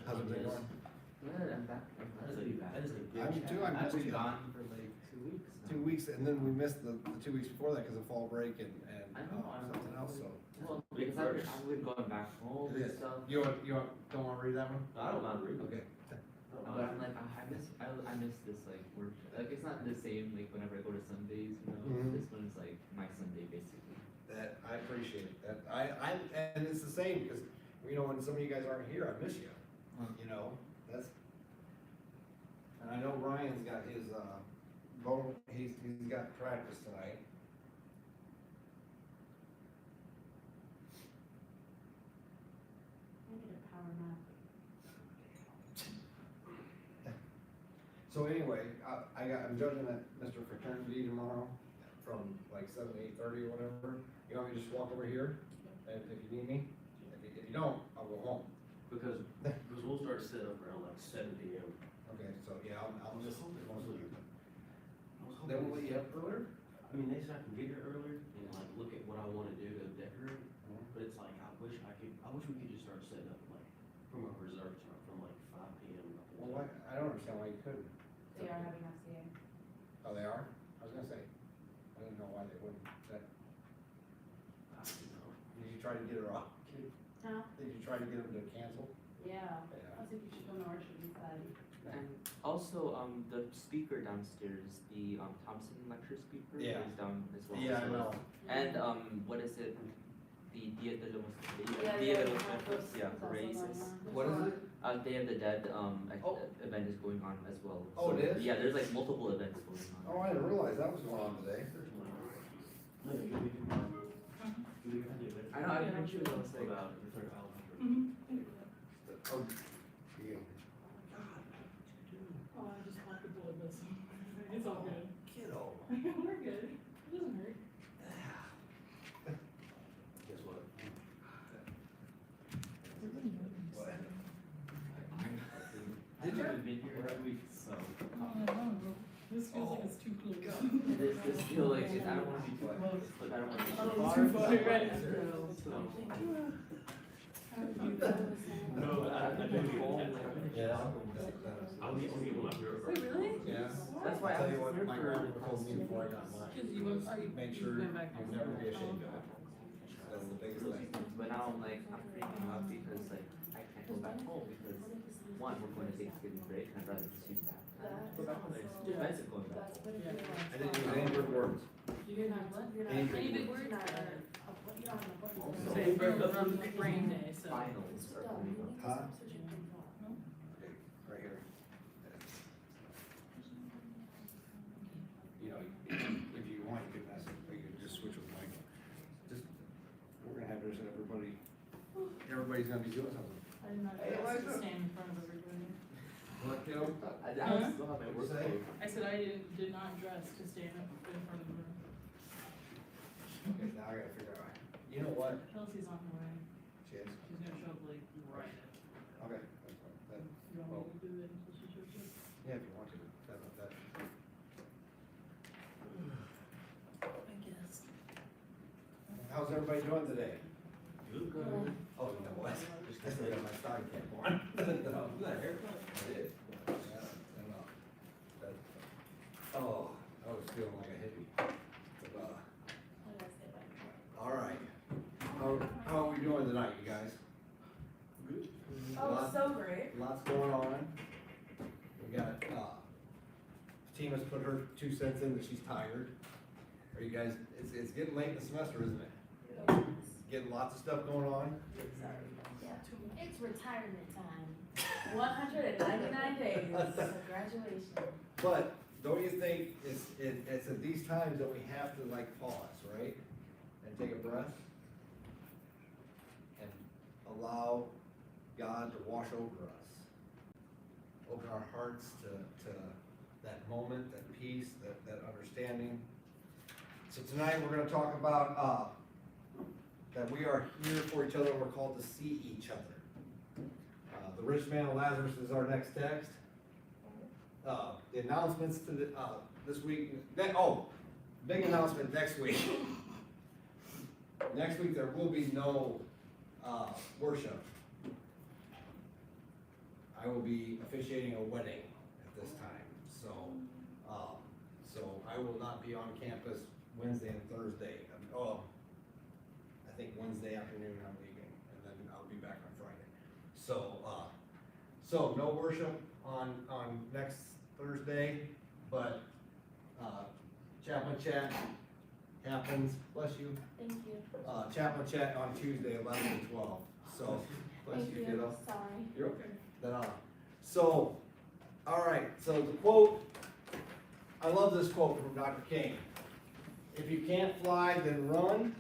How's it been going? Good, I'm back. I'm glad to be back. I'm too, I I've missed been you. gone for like 2 weeks now. 2 weeks, and then we missed the 2 weeks before that because of fall break and I know, something else, so. Well, because I've been going back home It and is. stuff. Don't wanna read that one? I don't mind reading. Okay. But I'm like, I miss this like work. Like it's not the same like whenever I go to Sundays, you know. Mhm. This one's like my Sunday basically. That, I appreciate it, that, and it's the same, because, you know, when some of you guys aren't here, I miss you, you know, that's. And I know Ryan's got his, he's got practice tonight. I need a power nap. So anyway, I'm judging that Mr. Fraternity tomorrow from like 7 to 8:30 or whatever. You want me to just walk over here, and if you need me? If you don't, I'll go home. Because we'll start to set up around like 7 p.m. Okay, so yeah, I'll miss most of you. They won't let you up earlier? I mean, they said I can get here earlier and like look at what I wanna do to decorate, but it's like, I wish we could just start setting up like from a reserve time from like 5 p.m. Well, why, I don't understand why you couldn't. They are having FCA. Oh, they are? I was gonna say, I didn't know why they wouldn't. I don't know. Did you try to get her off? Huh? Did you try to get them to cancel? Yeah. Yeah. I think you should go to Orchard instead. And also, the speaker downstairs, the Thompson lecture speaker Yeah. is down as well. Yeah, I So- know. And what is it? The Dia de los Yeah, Dia de yeah, los yeah. Muertos, yeah, That's also parades. going on. What is it? Day of the Dead Oh. event is going on as well. Oh, it So, is? Yeah, there's like multiple events going on. Oh, I didn't realize that was going on today. No, you can. I know, I've been sure that was like. About Oh, you. Oh, I just popped a bullet vessel. It's all good. Kiddo. We're good. It doesn't hurt. Guess what? What? I've only been here 2 weeks, so. Oh, I know. This feels like it's too close. This feel like, I don't wanna be too close, but I don't wanna be Oh, too far. too far, right. No, I do. Yeah. I'll get one up here. Wait, really? Yeah. That's why I'll tell I you was what, here my for grandma the told past me 2 before I weeks. got mine. Cause you went, Make sure you went back. you never be ashamed of it. That's the biggest thing. But now I'm like, I'm freaking out because like, I can't go back home because one, we're going to Thanksgiving break and I'd rather just use that. Go back home, it's too expensive going back. I didn't use any good words. You didn't have what? Any Any big big words? Also, Say, from brain day, so. finals are coming up. Huh? Okay, right here. You know, if you want, you can mess it, but you can just switch with Mike. Just, we're gonna have this, everybody's gonna be doing something. I did not Hey, get what's to up? stand in front of everybody. What, kiddo? I still have my work Say? clothes. I said I did not dress to stand up in front of the room. Okay, now I gotta figure out, you know what? Kelsey's on her way. She is, She's gonna show up like right at. okay, that's fine, then, You want me to do that until she shows up? yeah, if you want to, that. I guess. How's everybody doing today? Good. Oh, you know what? I still got my stocking cap on. No, not haircut. I did. Yeah, I know. Oh, I was feeling like a hippie. But, all right. How are we doing tonight, you guys? Good. Oh, so great. Lots going on. We got, Tina's put her 2 cents in that she's tired. Are you guys, it's getting late in the semester, isn't it? Getting lots of stuff going on. Yeah, it's retirement time. 199 days, so graduation. But don't you think it's at these times that we have to like pause, right? And take a breath? And allow God to wash over us. Open our hearts to that moment, that peace, that understanding. So tonight we're gonna talk about, that we are here for each other, we're called to see each other. The rich man and Lazarus is our next text. The announcements to the, this week, big announcement next week. Next week there will be no, worship. I will be officiating a wedding at this time, so, so I will not be on campus Wednesday and Thursday. I think Wednesday afternoon I'm leaving, and then I'll be back on Friday. So no worship on next Thursday, but, chaplain chat happens, bless you. Thank you. Chaplain chat on Tuesday, 11 and 12, so, bless Thank you, you, kiddo. sorry. You're okay. Then so, all right, so the quote, I love this quote from Dr. King. If you can't fly, then run.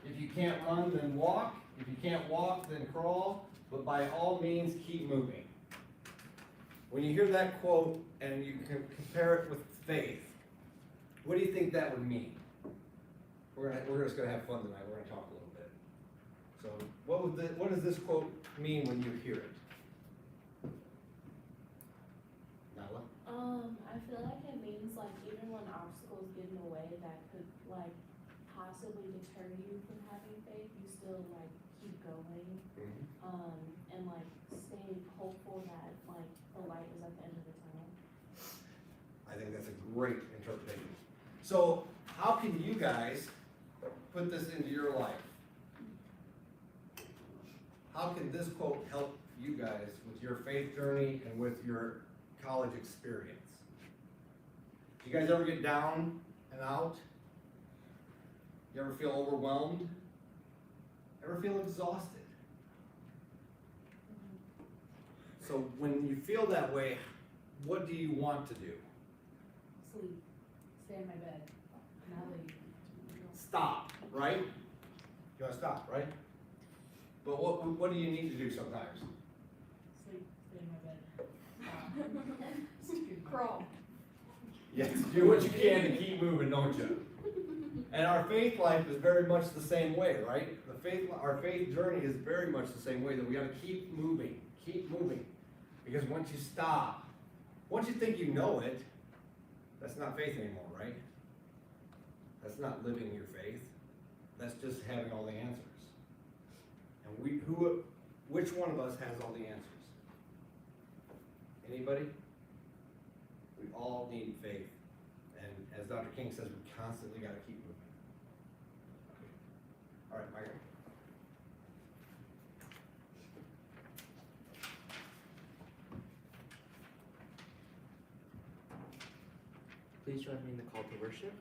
If you can't run, then walk. If you can't walk, then crawl. But by all means, keep moving. When you hear that quote and you can compare it with faith, what do you think that would mean? We're just gonna have fun tonight. We're gonna talk a little bit. So, what does this quote mean when you hear it? Nala? I feel like it means like even when obstacles get in the way that could like possibly deter you from having faith, you still like keep going, and like stay hopeful that like the light is at the end of the tunnel. I think that's a great interpretation. So, how can you guys put this into your life? How can this quote help you guys with your faith journey and with your college experience? Do you guys ever get down and out? You ever feel overwhelmed? Ever feel exhausted? So when you feel that way, what do you want to do? Sleep, stay in my bed, not leave. Stop, right? You wanna stop, right? But what do you need to do sometimes? Sleep, stay in my bed. Crawl. Yes, do what you can to keep moving, don't you? And our faith life is very much the same way, right? Our faith journey is very much the same way, that we gotta keep moving. Because once you stop, once you think you know it, that's not faith anymore, right? That's not living your faith. That's just having all the answers. And which one of us has all the answers? Anybody? We all need faith. And as Dr. King says, we constantly gotta keep moving. All right, Michael. Please join me in the call to worship.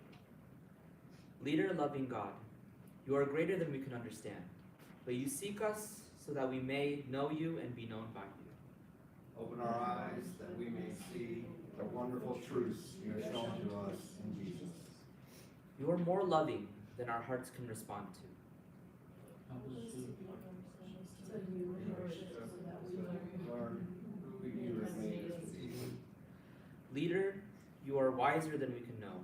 Leader, loving God, you are greater than we can understand, but you seek us so that we may know you and be known by you. Open our eyes that we may see the wonderful truths you have shown to us in Jesus. You are more loving than our hearts can respond to. So you worship so that we Learn who you have made us to be. Leader, you are wiser than we can know.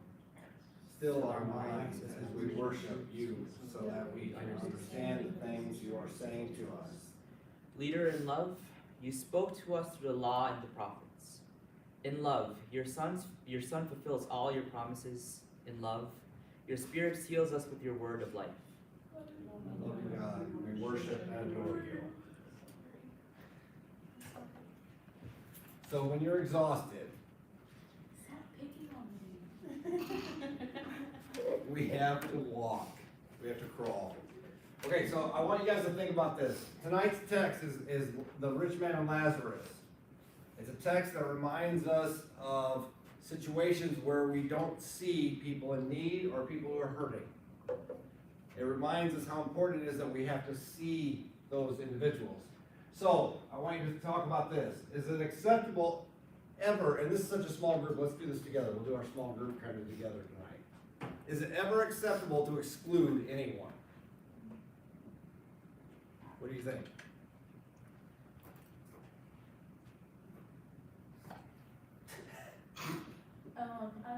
Still our minds as we worship you, so that we can understand the things you are saying to us. Leader in love, you spoke to us through the law and the prophets. In love, your Son fulfills all your promises. In love, your Spirit seals us with your word of life. Loving God, we worship and adore you. So when you're exhausted, stop picking on me. we have to walk. We have to crawl. Okay, so I want you guys to think about this. Tonight's text is the rich man and Lazarus. It's a text that reminds us of situations where we don't see people in need or people who are hurting. It reminds us how important it is that we have to see those individuals. So, I want you to talk about this. Is it acceptable ever, and this is such a small group, let's do this together. We'll do our small group kind of together tonight. Is it ever acceptable to exclude anyone? What do you think? I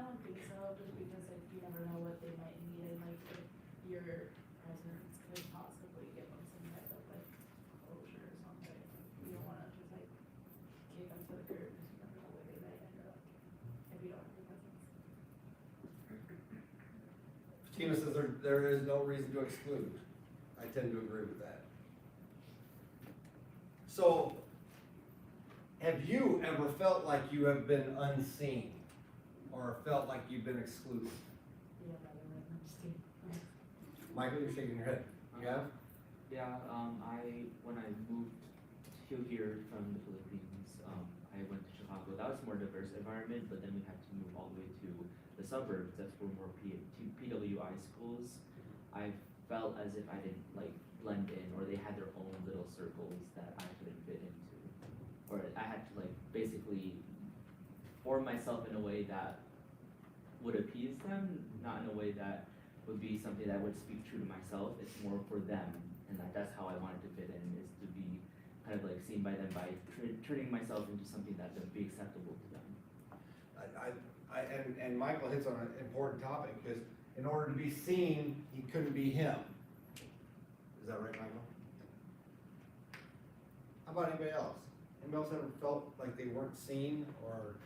don't think so, just because like you never know what they might need, and like if your presence could possibly give them some type of like closure or something. You don't wanna just like kick them to the curb, because you never know where they might end up if you don't have your presence. Tina says there is no reason to exclude. I tend to agree with that. So, have you ever felt like you have been unseen? Or felt like you've been excluded? Yeah, rather than just kidding. Michael, you're shaking your head. You have? Yeah, when I moved to here from the Philippines, I went to Chicago. That was a more diverse environment, but then we had to move all the way to the suburbs. That's where more PWI schools. I felt as if I didn't like blend in, or they had their own little circles that I couldn't fit into, or I had to like basically form myself in a way that would appease them, not in a way that would be something that would speak true to myself. It's more for them, and that's how I wanted to fit in, is to be kind of like seen by them by turning myself into something that would be acceptable to them. And Michael hits on an important topic, because in order to be seen, he couldn't be him. Is that right, Michael? How about anybody else? Anybody else ever felt like they weren't seen or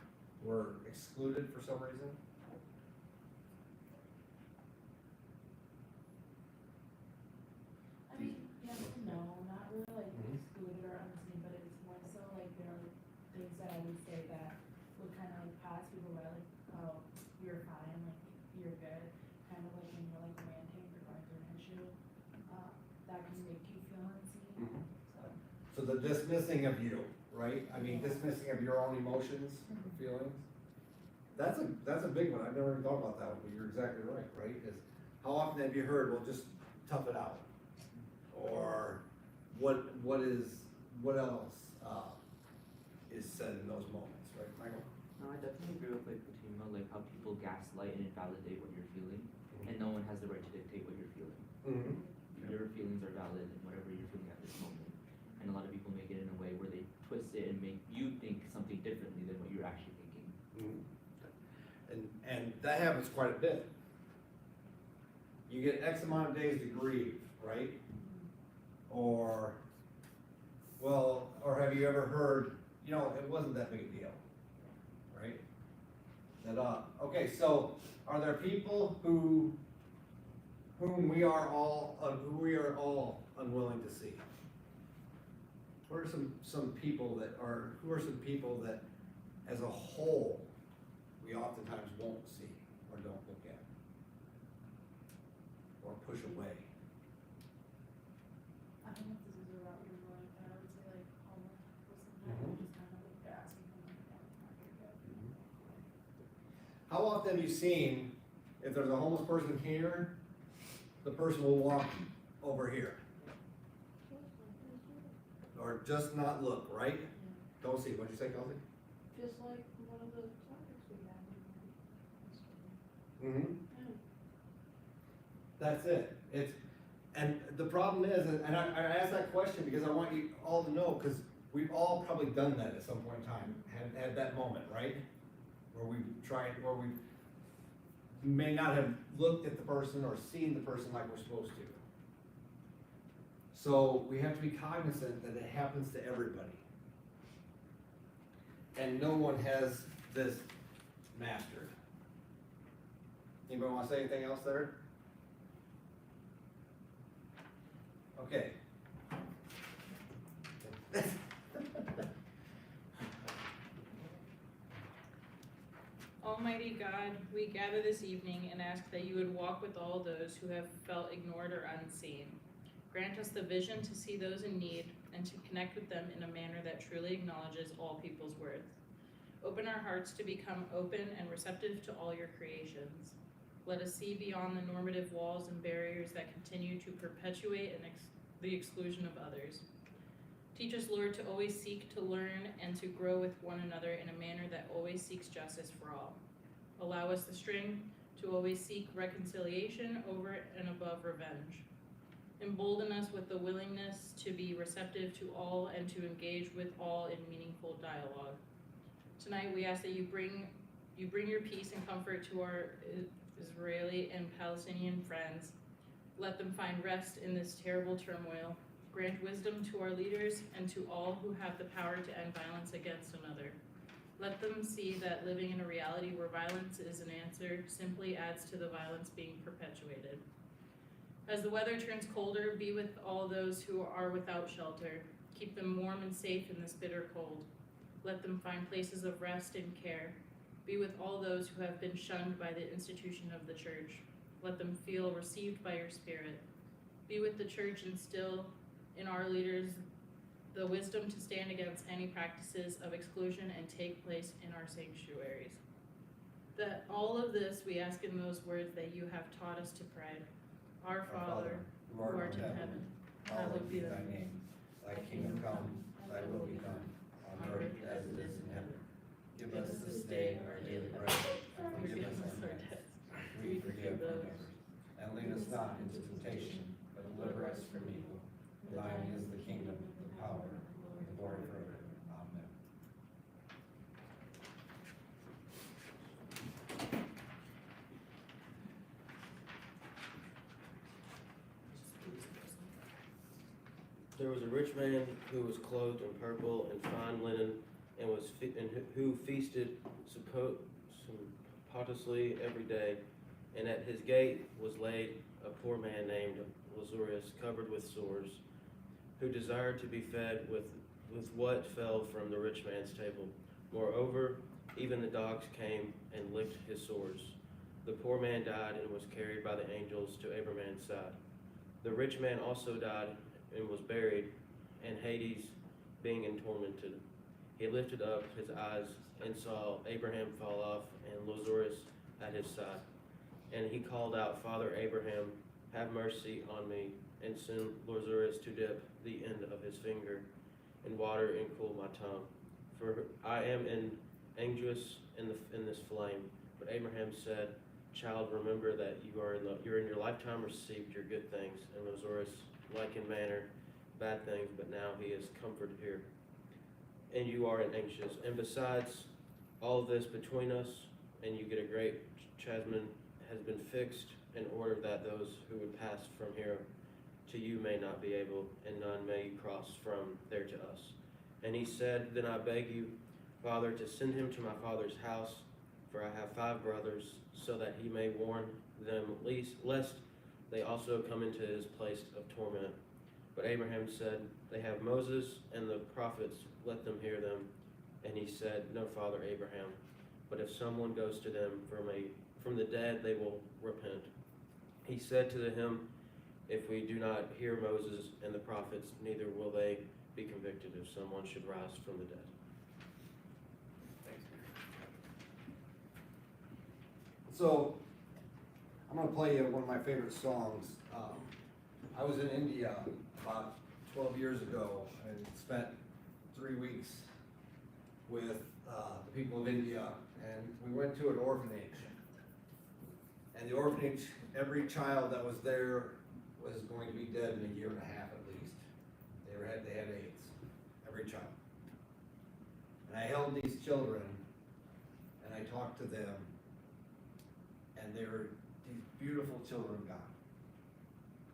were excluded for some reason? I mean, yes and no, not really like Mhm. excluded or unseen, but it's more so like there are things that I would say that would kind of like pass people by, like, oh, you're fine, like, you're good. Kind of like when you're like ranting or going through an issue, that can make you feel unseen, Mhm. so. So the dismissing of you, right? I mean, dismissing of your own emotions or Mhm. feelings. That's a big one. I've never even thought about that one, but you're exactly right, right? Is how often have you heard, well, just tough it out? Or what else is said in those moments, right, Michael? No, I definitely agree with like Fatima, like how people gaslight and invalidate what you're feeling, and no one has the right to dictate what you're feeling. Mm-hmm. Your feelings are valid in whatever you're feeling at this moment. And a lot of people make it in a way where they twist it and make you think something differently than what you're actually thinking. And that happens quite a bit. You get X amount of days to grieve, right? Or, well, or have you ever heard, it wasn't that big a deal, right? Okay, so are there people whom we are all unwilling to see? Who are some people that as a whole, we oftentimes won't see or don't look at? Or push away? I don't know if this is a route you're going, but I would say like homeless people sometimes Mhm. just kind of like they're asking for money, not your good. How often have you seen, if there's a homeless person here, the person will walk over here? Or just not look, right? Don't see, what'd you say, Kelsey? Just like one of the topics we had. Mm-hmm. That's it. And the problem is, and I ask that question because I want you all to know, because we've all probably done that at some point in time, had that moment, right? Where we may not have looked at the person or seen the person like we're supposed to. So we have to be cognizant that it happens to everybody. And no one has this mastered. Anybody want to say anything else there? Okay. Almighty God, we gather this evening and ask that you would walk with all those who have felt ignored or unseen. Grant us the vision to see those in need and to connect with them in a manner that truly acknowledges all people's worth. Open our hearts to become open and receptive to all your creations. Let us see beyond the normative walls and barriers that continue to perpetuate the exclusion of others. Teach us, Lord, to always seek to learn and to grow with one another in a manner that always seeks justice for all. Allow us the strength to always seek reconciliation over and above revenge. Embolden us with the willingness to be receptive to all and to engage with all in meaningful dialogue. Tonight we ask that you bring your peace and comfort to our Israeli and Palestinian friends. Let them find rest in this terrible turmoil. Grant wisdom to our leaders and to all who have the power to end violence against another. Let them see that living in a reality where violence is an answer simply adds to the violence being perpetuated. As the weather turns colder, be with all those who are without shelter. Keep them warm and safe in this bitter cold. Let them find places of rest and care. Be with all those who have been shunned by the institution of the church. Let them feel received by your Spirit. Be with the church and instill in our leaders the wisdom to stand against any practices of exclusion and take place in our sanctuaries. That all of this we ask in those words that you have taught us to pray. Our Father, who art in heaven, hallowed be thy name. Thy kingdom come, thy will be done, on earth as it is in heaven. Give us this day our daily bread, and forgive us our debts, as we forgive those. And lead us not into temptation, but deliver us from evil. For thine is the kingdom, the power, and the glory forever. Amen. There was a rich man who was clothed in purple and fine linen, and who feasted sumptuously every day. And at his gate was laid a poor man named Lazarus, covered with sores, who desired to be fed with what fell from the rich man's table. Moreover, even the dogs came and licked his sores. The poor man died and was carried by the angels to Abraham's side. The rich man also died and was buried, and Hades, being tormented, he lifted up his eyes and saw Abraham fall off and Lazarus at his side. And he called out, Father Abraham, have mercy on me, and send Lazarus to dip the end of his finger in water and cool my tongue, for I am anguish in this flame. But Abraham said, Child, remember that you're in your lifetime received your good things, and Lazarus like in manner bad things, but now he is comforted here, and you are anxious. And besides all this between us and you get a great chasm has been fixed in order that those who would pass from here to you may not be able, and none may cross from there to us. And he said, Then I beg you, Father, to send him to my father's house, for I have 5 brothers, so that he may warn them lest they also come into his place of torment. But Abraham said, They have Moses and the prophets, let them hear them. And he said, No, Father Abraham, but if someone goes to them from the dead, they will repent. He said to him, If we do not hear Moses and the prophets, neither will they be convicted if someone should rise from the dead. Thanks. So, I'm going to play you one of my favorite songs. I was in India about 12 years ago and spent 3 weeks with the people of India, and we went to an orphanage. And the orphanage, every child that was there was going to be dead in a year and a half at least. They had AIDS, every child. And I held these children and I talked to them, and they were these beautiful children of God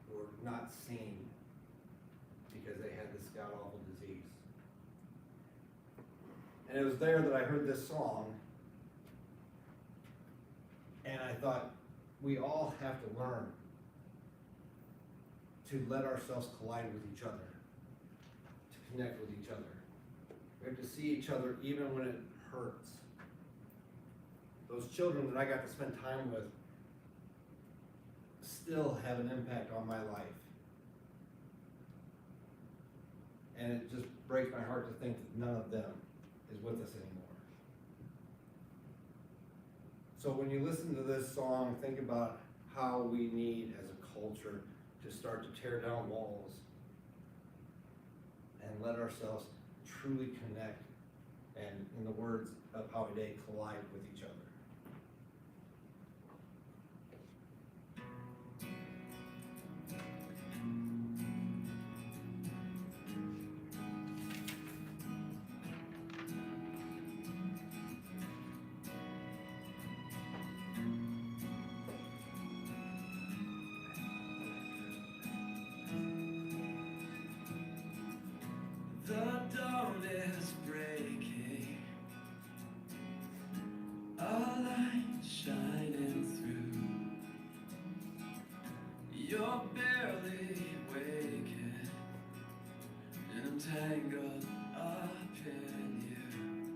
who were not seen because they had this god-awful disease. And it was there that I heard this song, and I thought, we all have to learn to let ourselves collide with each other, to connect with each other. We have to see each other even when it hurts. Those children that I got to spend time with still have an impact on my life. And it just breaks my heart to think that none of them is with us anymore. So when you listen to this song, think about how we need as a culture to start to tear down walls and let ourselves truly connect, and in the words of Howie Day, collide with each other. The dawn is breaking, a light shining through. You're barely waking, entangled up in you.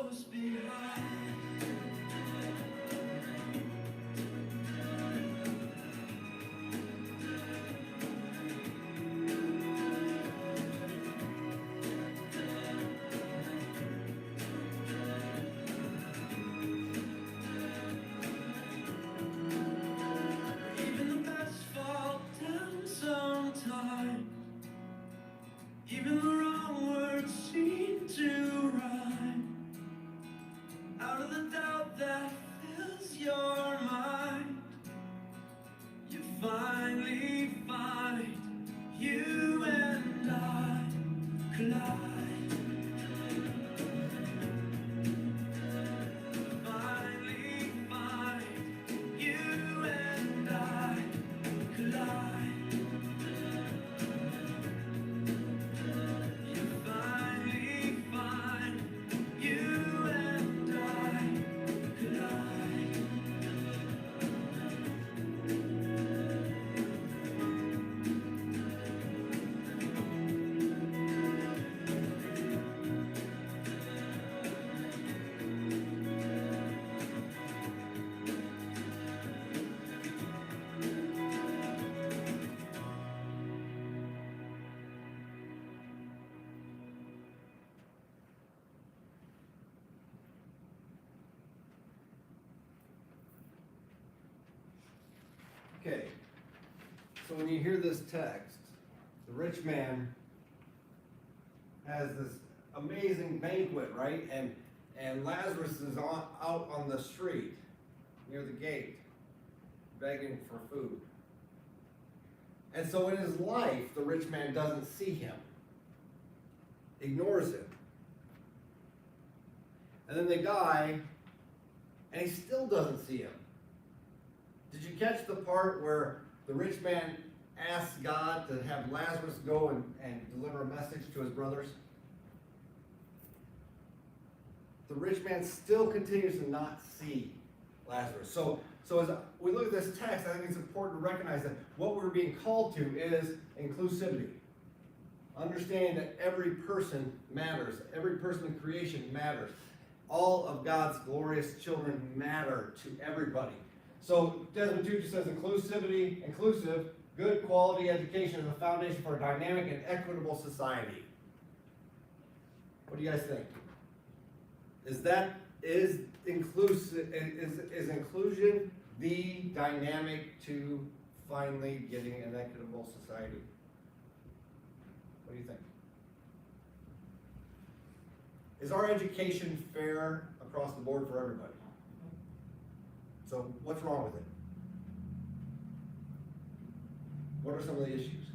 close behind. Even the best fall down sometimes. Even the wrong words seem to rhyme. Out of the doubt that fills your mind, you finally find you and I collide. Finally find you and I collide. You finally find you and I collide. Okay, so when you hear this text, the rich man has this amazing banquet, right? And Lazarus is out on the street near the gate, begging for food. And so in his life, the rich man doesn't see him, ignores him. And then they die, and he still doesn't see him. Did you catch the part where the rich man asks God to have Lazarus go and deliver a message to his brothers? The rich man still continues to not see Lazarus. So as we look at this text, I think it's important to recognize that what we're being called to is inclusivity. Understanding that every person matters. Every person in creation matters. All of God's glorious children matter to everybody. So Desmond Tutu says inclusive, good quality education is the foundation for a dynamic and equitable society. What do you guys think? Is inclusion the dynamic to finally getting an equitable society? What do you think? Is our education fair across the board for everybody? So what's wrong with it? What are some of the issues?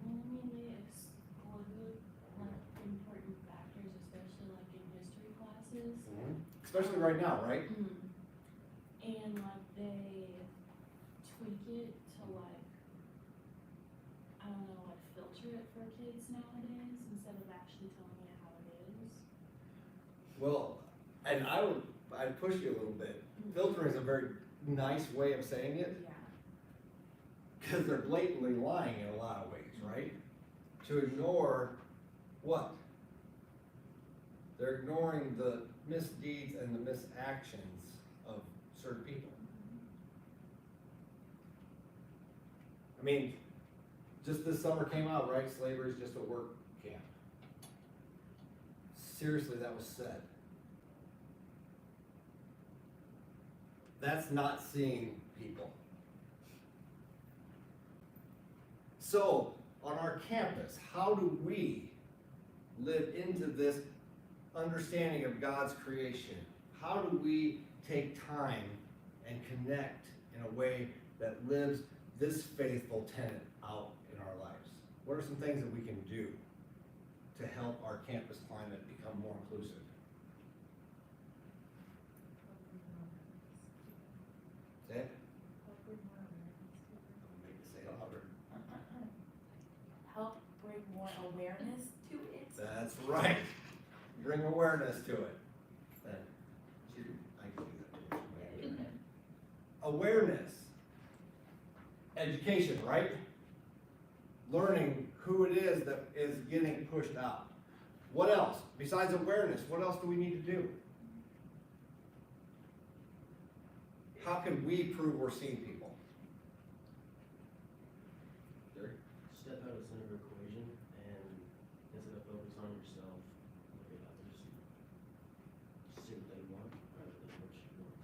Well, I mean, they exclude like important factors, especially like in history classes. Especially right now, right? And like they tweak it to like, I don't know, like filter it for kids nowadays instead of actually telling you how it is. Well, and I'd push you a little bit. Filtering is a very nice way of saying it, Yeah. because they're blatantly lying in a lot of ways, right? To ignore what? They're ignoring the misdeeds and the misactions of certain people. I mean, just this summer came out, right? Slavery is just a work camp. Seriously, that was said. That's not seeing people. So, on our campus, how do we live into this understanding of God's creation? How do we take time and connect in a way that lives this faithful tenet out in our lives? What are some things that we can do to help our campus climate become more inclusive? Say it. I'll make you say it louder. Help bring more awareness to it. That's right. Bring awareness to it. Then, I can do that. Awareness. Education, right? Learning who it is that is getting pushed out. What else? Besides awareness, what else do we need to do? how can we prove we're seeing people? Jerry? Step out of the center of the equation and instead of focus on yourself, look at others. See what they want rather than what you want.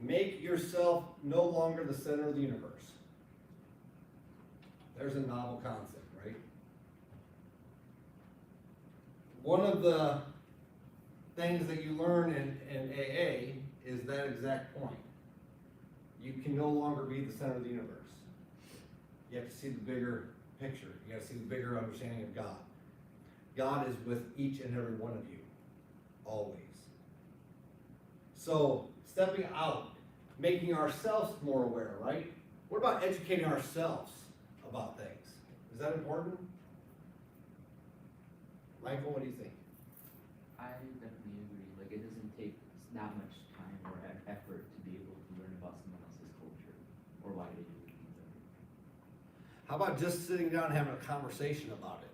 Make yourself no longer the center of the universe. There's a novel concept, right? One of the things that you learn in AA is that exact point. You can no longer be the center of the universe. You have to see the bigger picture. You have to see the bigger understanding of God. God is with each and every one of you, always. So, stepping out, making ourselves more aware, right? What about educating ourselves about things? Is that important? Michael, what do you think? I definitely agree. Like, it doesn't take that much time or effort to be able to learn about someone else's culture or why they do things. How about just sitting down and having a conversation about it?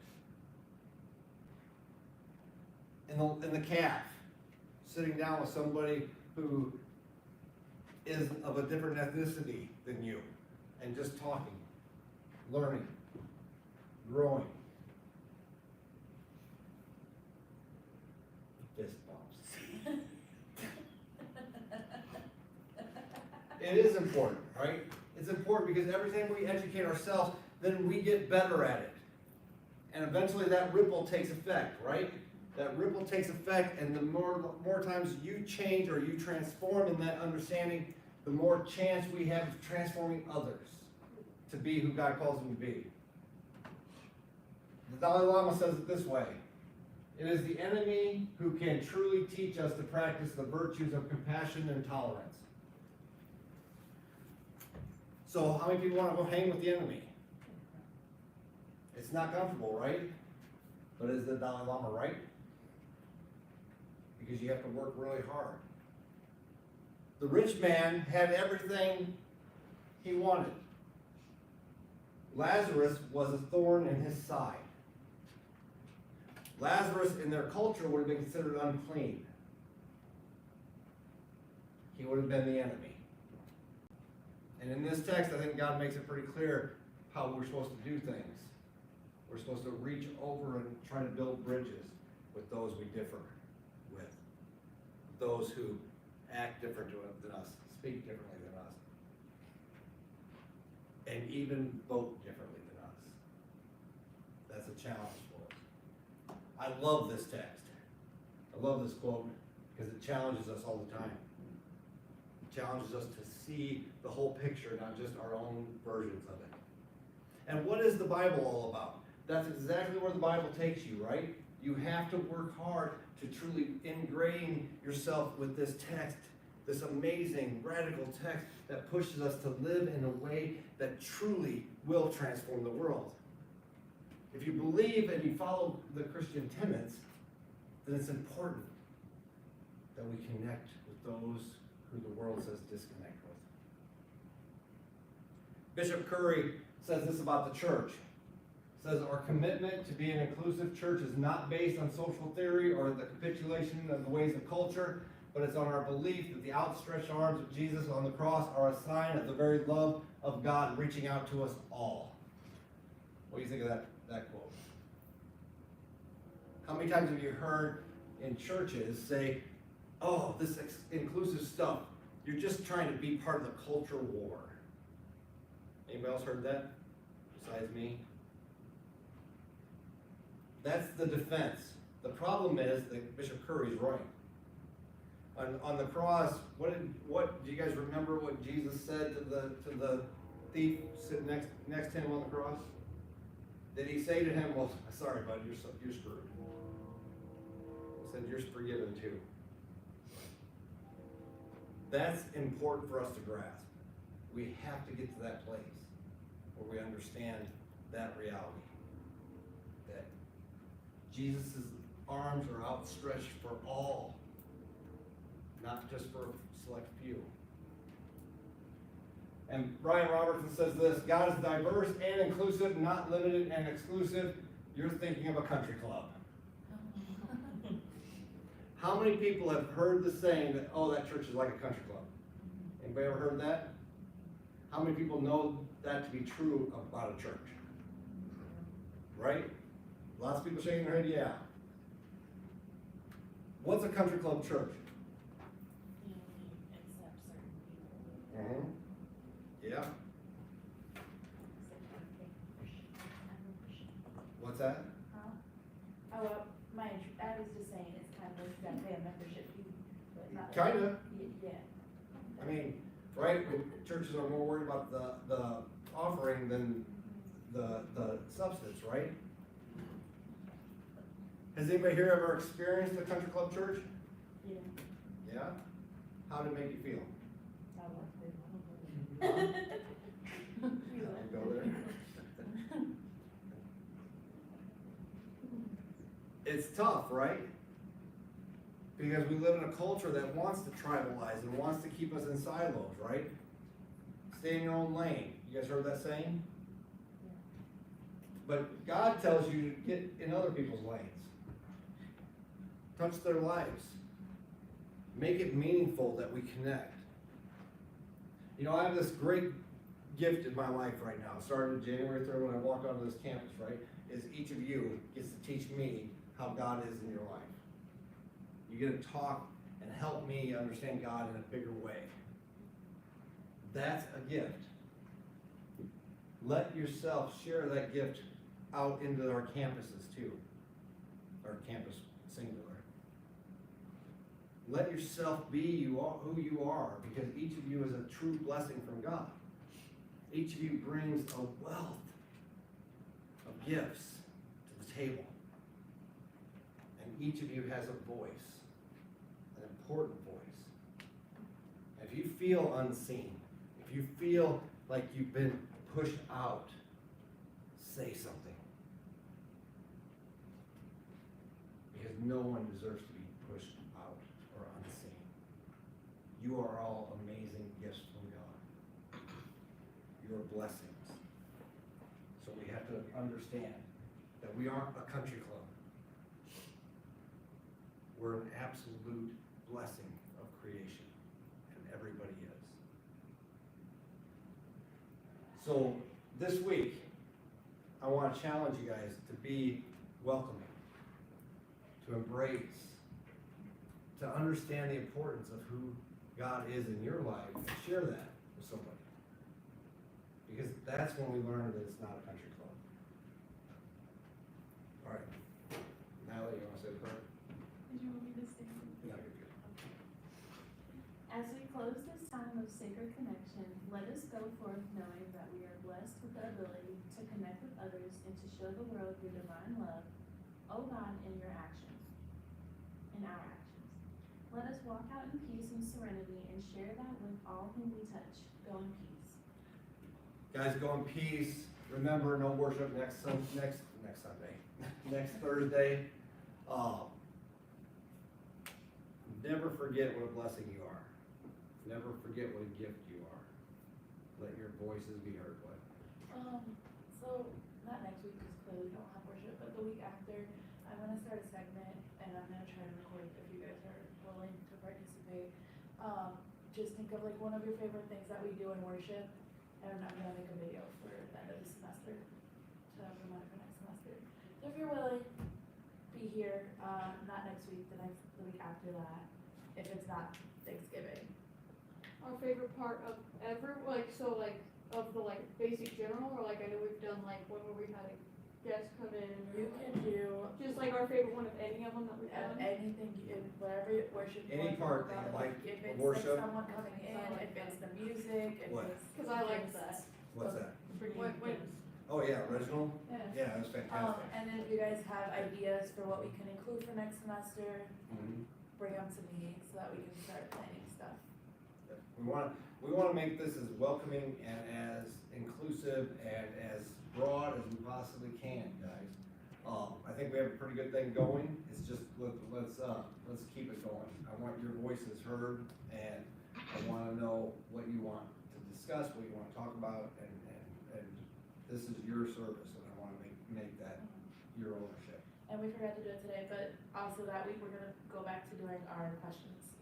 In the calf, sitting down with somebody who is of a different ethnicity than you, and just talking, learning, growing. Fist bumps. It is important, right? It's important because every time we educate ourselves, then we get better at it. And eventually that ripple takes effect, right? That ripple takes effect, and the more times you change or you transform in that understanding, the more chance we have of transforming others to be who God calls them to be. The Dalai Lama says it this way: it is the enemy who can truly teach us to practice the virtues of compassion and tolerance. So how many people want to go hang with the enemy? It's not comfortable, right? But is the Dalai Lama right? Because you have to work really hard. The rich man had everything he wanted. Lazarus was a thorn in his side. Lazarus in their culture would have been considered unclean. He would have been the enemy. And in this text, I think God makes it pretty clear how we're supposed to do things. We're supposed to reach over and try to build bridges with those we differ with. Those who act different than us, speak differently than us, and even vote differently than us. That's a challenge for us. I love this text. I love this quote because it challenges us all the time. It challenges us to see the whole picture, not just our own versions of it. And what is the Bible all about? That's exactly where the Bible takes you, right? You have to work hard to truly ingrain yourself with this text, this amazing, radical text that pushes us to live in a way that truly will transform the world. If you believe and you follow the Christian tenets, then it's important that we connect with those who the world says disconnect with. Bishop Curry says this about the church. Says our commitment to be an inclusive church is not based on social theory or the capitulation of the ways of culture, but it's on our belief that the outstretched arms of Jesus on the cross are a sign of the very love of God reaching out to us all. What do you think of that quote? How many times have you heard in churches say, oh, this inclusive stuff, you're just trying to be part of the culture war? Anybody else heard that besides me? That's the defense. The problem is that Bishop Curry's right. On the cross, what do you guys remember what Jesus said to the thief sitting next to him on the cross? Did he say to him, well, sorry, bud, you're screwed? He said, you're forgiven too. That's important for us to grasp. We have to get to that place where we understand that reality. That Jesus' arms are outstretched for all, not just for a select few. And Brian Robertson says this: God is diverse and inclusive, not limited and exclusive. You're thinking of a country club. How many people have heard the saying that, oh, that church is like a country club? Anybody ever heard that? How many people know that to be true about a church? Right? Lots of people shaking their head, yeah. What's a country club church? You accept certain people. Yeah. What's that? Huh? Oh, well, I was just saying, it's kind of like you gotta pay a membership fee, but not. Kinda. Yeah. I mean, right, churches are more worried about the offering than the substance, right? Has anybody here ever experienced a country club church? Yeah. Yeah? How did it make you feel? I love it. Go there. It's tough, right? Because we live in a culture that wants to tribalize and wants to keep us in silos, right? Stay in your own lane. You guys heard that saying? But God tells you to get in other people's lanes. Touch their lives. Make it meaningful that we connect. You know, I have this great gift in my life right now. It started January 3rd when I walked onto this campus, right? Is each of you gets to teach me how God is in your life. You get to talk and help me understand God in a bigger way. That's a gift. Let yourself share that gift out into our campuses too. Our campus singular. Let yourself be who you are, because each of you is a true blessing from God. Each of you brings a wealth of gifts to the table. And each of you has a voice, an important voice. If you feel unseen, if you feel like you've been pushed out, say something. Because no one deserves to be pushed out or unseen. You are all amazing gifts from God. You are blessings. So we have to understand that we aren't a country club. We're an absolute blessing of creation, and everybody is. So this week, I want to challenge you guys to be welcoming, to embrace, to understand the importance of who God is in your life, and share that with somebody. Because that's when we learn that it's not a country club. All right. Natalie, you want to say the prayer? Did you want me to stay? No, you're good. As we close this time of sacred connection, let us go forth knowing that we are blessed with the ability to connect with others and to show the world your divine love, O God, in your actions, in our actions. Let us walk out in peace and serenity and share that with all whom we touch. Go in peace. Guys, go in peace. Remember, no worship next Sunday, next Thursday. Never forget what a blessing you are. Never forget what a gift you are. Let your voices be heard. What? So not next week because clearly we don't have worship, but the week after, I'm gonna start a segment and I'm gonna try to record if you guys are willing to participate. Just think of like one of your favorite things that we do in worship, and I'm gonna make a video for the end of the semester to remind for next semester. So if you're willing, be here. Not next week, the week after that. If it's not Thanksgiving. Our favorite part of ever, like, so like, of the like basic general, or like, I know we've done like one where we had a guest come in, You or can do just like our favorite one of any of them that we've done. anything, whatever worship. you Any want to part talk that you about. like, If it's worship. like someone coming in, if it's the music, if What? it's. Cause I like that. What's that? When, Oh, yeah, original? Yeah. Yeah, that's fantastic. And then if you guys have ideas for what we can include for next semester, Mhm. bring them to me so that we can start planning stuff. We want to make this as welcoming and as inclusive and as broad as we possibly can, guys. I think we have a pretty good thing going. It's just let's keep it going. I want your voices heard, and I want to know what you want to discuss, what you want to talk about, and this is your service, and I want to make that your ownership. And we forgot to do it today, but also that week we're gonna go back to doing our questions.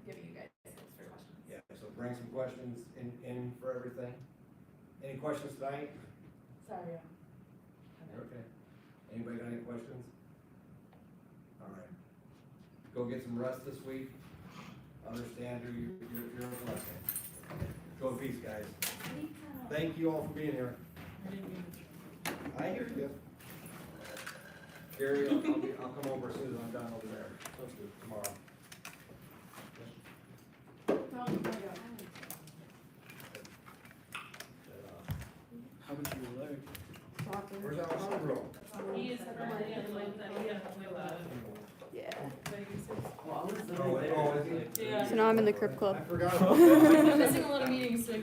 Giving you guys tips for questions. Yeah. So bring some questions in for everything. Any questions tonight? Sorry, You're okay. Anybody got any questions? All right. Go get some rest this week. Understand who you're a blessing. Go in peace, guys. anytime. Thank you all for being here. I didn't mean to. I hear you. Gary, I'll come over as soon as I'm done over there. Tomorrow. How about you, Larry? Where's Alejandro? He is currently at like that, with Yeah. Vegas. Well, I was Oh, is he? Yeah. So now I'm in the Crip Club. I forgot about He's that. been missing a lot of meetings, so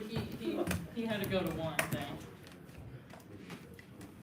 he had to go to one.